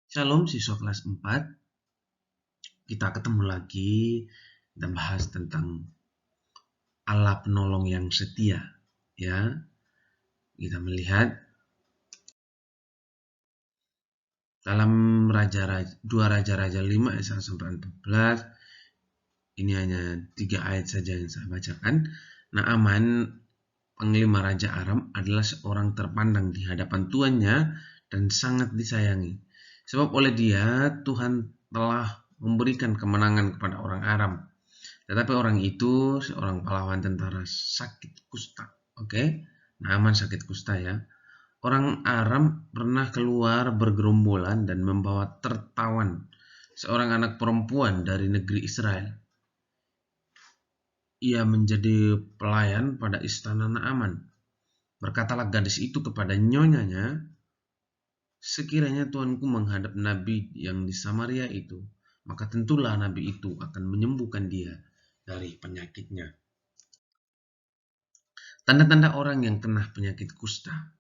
Shalom siswa kelas 4. Kita ketemu lagi dan bahas tentang Allah penolong yang setia. Ya, kita melihat dalam dua Raja-Raja 5 ayat 1 sampai 14. Ini hanya 3 ayat saja yang saya bacakan. Naaman, panglima Raja Aram, adalah seorang terpandang di hadapan tuannya dan sangat disayangi. Sebab oleh dia Tuhan telah memberikan kemenangan kepada orang Aram. Tetapi orang itu seorang pahlawan tentara sakit kusta. Oke, Naaman sakit kusta ya. Orang Aram pernah keluar bergerombolan dan membawa tertawan, seorang anak perempuan dari negeri Israel. Ia menjadi pelayan pada istana Naaman. Berkatalah gadis itu kepada nyonyanya, sekiranya tuanku menghadap nabi yang di Samaria itu, maka tentulah nabi itu akan menyembuhkan dia dari penyakitnya. Tanda-tanda orang yang kena penyakit kusta.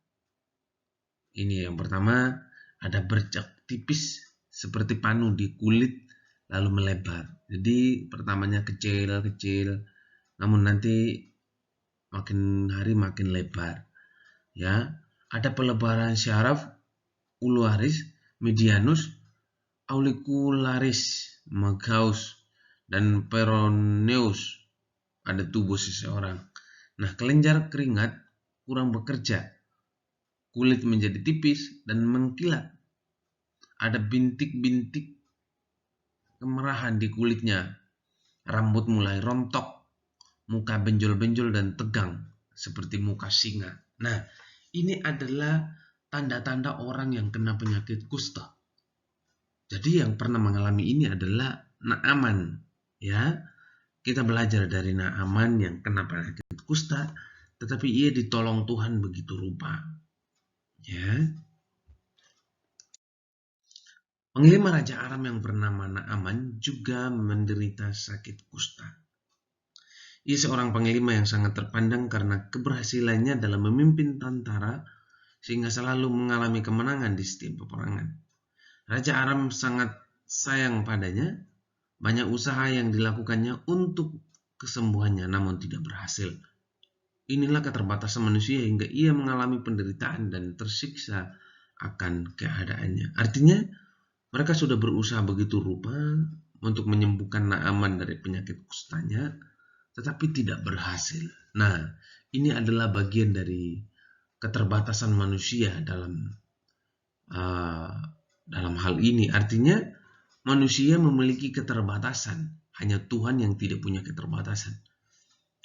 Ini yang pertama, ada bercak tipis seperti panu di kulit lalu melebar. Jadi pertamanya kecil-kecil, namun nanti makin hari makin lebar. Ya, ada pelebaran syaraf, uluaris, medianus, auricularis, magaus, dan peroneus pada tubuh seseorang. Nah, kelenjar keringat kurang bekerja, kulit menjadi tipis dan mengkilat. Ada bintik-bintik kemerahan di kulitnya, rambut mulai rontok, muka benjol-benjol dan tegang seperti muka singa. Nah, ini adalah tanda-tanda orang yang kena penyakit kusta. Jadi yang pernah mengalami ini adalah Naaman, ya. Kita belajar dari Naaman yang kena penyakit kusta, tetapi ia ditolong Tuhan begitu rupa. Ya. Panglima Raja Aram yang bernama Naaman juga menderita sakit kusta. Ia seorang panglima yang sangat terpandang karena keberhasilannya dalam memimpin tentara sehingga selalu mengalami kemenangan di setiap peperangan. Raja Aram sangat sayang padanya. Banyak usaha yang dilakukannya untuk kesembuhannya namun tidak berhasil. Inilah keterbatasan manusia hingga ia mengalami penderitaan dan tersiksa akan keadaannya. Artinya, mereka sudah berusaha begitu rupa untuk menyembuhkan Naaman dari penyakit kustanya, tetapi tidak berhasil. Nah, ini adalah bagian dari keterbatasan manusia dalam hal ini. Artinya, manusia memiliki keterbatasan. Hanya Tuhan yang tidak punya keterbatasan.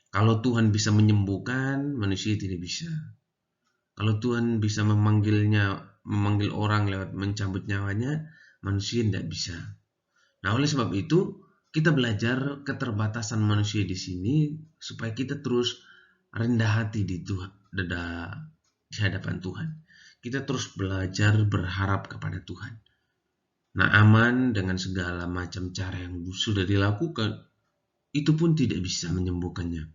Kalau Tuhan bisa menyembuhkan, manusia tidak bisa. Kalau Tuhan bisa memanggil orang lewat mencabut nyawanya, manusia tidak bisa. Nah, oleh sebab itu, kita belajar keterbatasan manusia di sini supaya kita terus rendah hati di hadapan Tuhan. Kita terus belajar berharap kepada Tuhan. Naaman dengan segala macam cara yang sudah dilakukan, itu pun tidak bisa menyembuhkannya.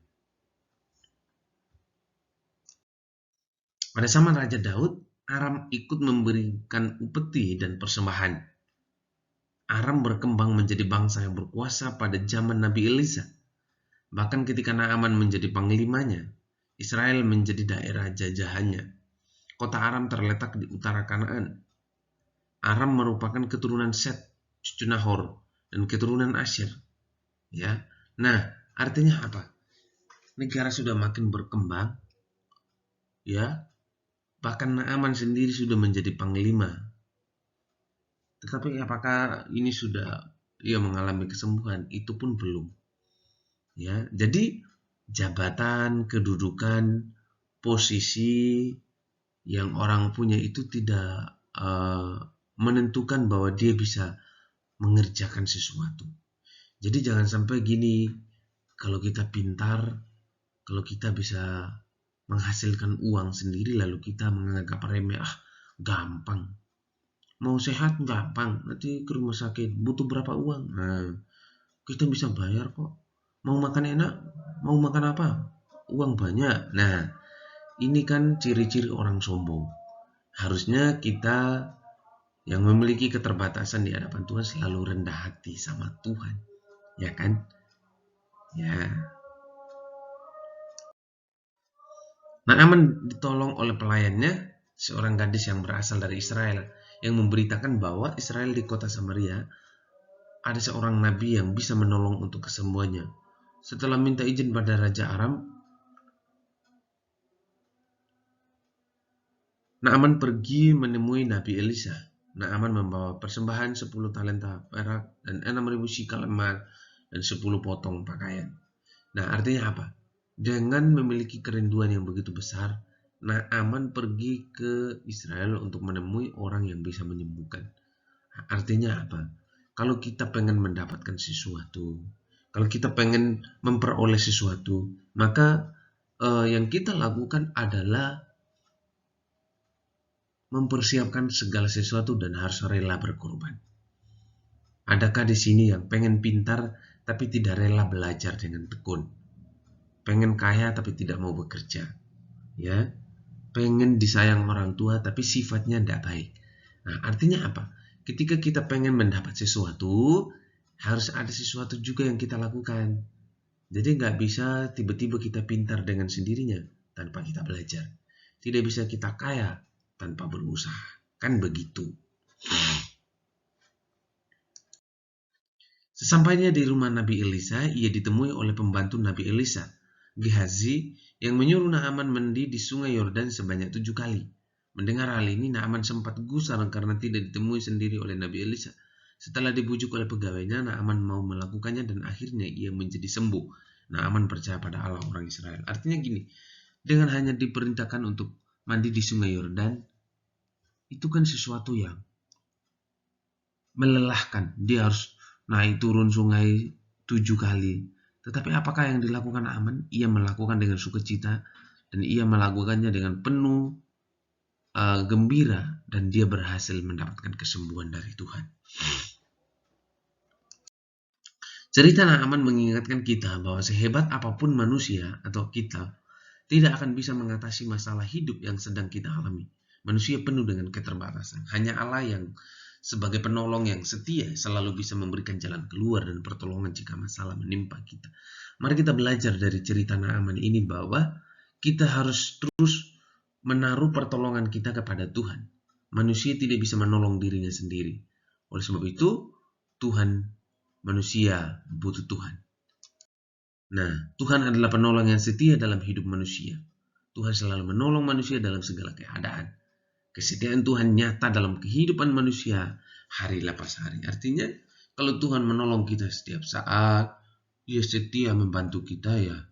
Pada zaman Raja Daud, Aram ikut memberikan upeti dan persembahan. Aram berkembang menjadi bangsa yang berkuasa pada zaman Nabi Elisa. Bahkan ketika Naaman menjadi panglimanya, Israel menjadi daerah jajahannya. Kota Aram terletak di utara Kanaan. Aram merupakan keturunan Set, cucu Nahor, dan keturunan Asyir. Ya, nah artinya apa? Negara sudah makin berkembang, ya. Bahkan Naaman sendiri sudah menjadi panglima. Tetapi apakah ini sudah ia mengalami kesembuhan? Itu pun belum. Ya, jadi jabatan, kedudukan, posisi yang orang punya itu tidak menentukan bahwa dia bisa mengerjakan sesuatu. Jadi jangan sampai gini, kalau kita pintar, kalau kita bisa menghasilkan uang sendiri lalu kita menganggap remeh, gampang. Mau sehat gampang, nanti ke rumah sakit butuh berapa uang? Nah, kita bisa bayar kok. Mau makan enak, mau makan apa? Uang banyak. Nah, ini kan ciri-ciri orang sombong. Harusnya kita Yang memiliki keterbatasan di hadapan Tuhan selalu rendah hati sama Tuhan. Ya kan? Ya. Naaman ditolong oleh pelayannya, seorang gadis yang berasal dari Israel, yang memberitakan bahwa Israel di kota Samaria ada seorang nabi yang bisa menolong untuk kesembuhannya. Setelah minta izin pada Raja Aram, Naaman pergi menemui Nabi Elisa. Naaman membawa persembahan 10 talenta perak dan 6.000 shikal emas dan 10 potong pakaian. Nah, artinya apa? Dengan memiliki kerinduan yang begitu besar, Naaman pergi ke Israel untuk menemui orang yang bisa menyembuhkan. Artinya apa? Kalau kita pengen mendapatkan sesuatu, kalau kita pengen memperoleh sesuatu, maka yang kita lakukan adalah mempersiapkan segala sesuatu dan harus rela berkorban. Adakah di sini yang pengen pintar tapi tidak rela belajar dengan tekun? Pengen kaya tapi tidak mau bekerja, ya? Pengen disayang orang tua tapi sifatnya tidak baik. Nah, artinya apa? Ketika kita pengen mendapat sesuatu, harus ada sesuatu juga yang kita lakukan. Jadi nggak bisa tiba-tiba kita pintar dengan sendirinya tanpa kita belajar. Tidak bisa kita kaya tanpa berusaha. Kan begitu. Sesampainya di rumah Nabi Elisa, ia ditemui oleh pembantu Nabi Elisa, Gehazi, yang menyuruh Naaman mandi di sungai Yordan sebanyak 7 kali. Mendengar hal ini, Naaman sempat gusar karena tidak ditemui sendiri oleh Nabi Elisa. Setelah dibujuk oleh pegawainya, Naaman mau melakukannya dan akhirnya ia menjadi sembuh. Naaman percaya pada Allah orang Israel. Artinya gini, dengan hanya diperintahkan untuk mandi di sungai Yordan, itu kan sesuatu yang melelahkan. Dia harus naik turun sungai 7 kali. Tetapi apakah yang dilakukan Naaman? Ia melakukan dengan sukacita dan ia melakukannya dengan penuh gembira dan dia berhasil mendapatkan kesembuhan dari Tuhan. Cerita Naaman mengingatkan kita bahwa sehebat apapun manusia atau kita tidak akan bisa mengatasi masalah hidup yang sedang kita alami. Manusia penuh dengan keterbatasan. Hanya Allah yang sebagai penolong yang setia selalu bisa memberikan jalan keluar dan pertolongan jika masalah menimpa kita. Mari kita belajar dari cerita Naaman ini bahwa kita harus terus menaruh pertolongan kita kepada Tuhan. Manusia tidak bisa menolong dirinya sendiri. Oleh sebab itu, manusia butuh Tuhan. Nah, Tuhan adalah penolong yang setia dalam hidup manusia. Tuhan selalu menolong manusia dalam segala keadaan. Kesetiaan Tuhan nyata dalam kehidupan manusia hari lepas hari. Artinya, kalau Tuhan menolong kita setiap saat, Dia setia membantu kita, ya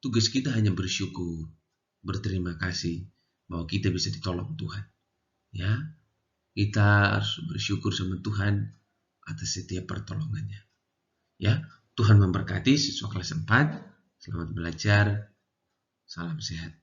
tugas kita hanya bersyukur, berterima kasih bahwa kita bisa ditolong Tuhan. Ya, kita harus bersyukur sama Tuhan atas setiap pertolongannya. Ya, Tuhan memberkati siswa kelas 4. Selamat belajar. Salam sehat.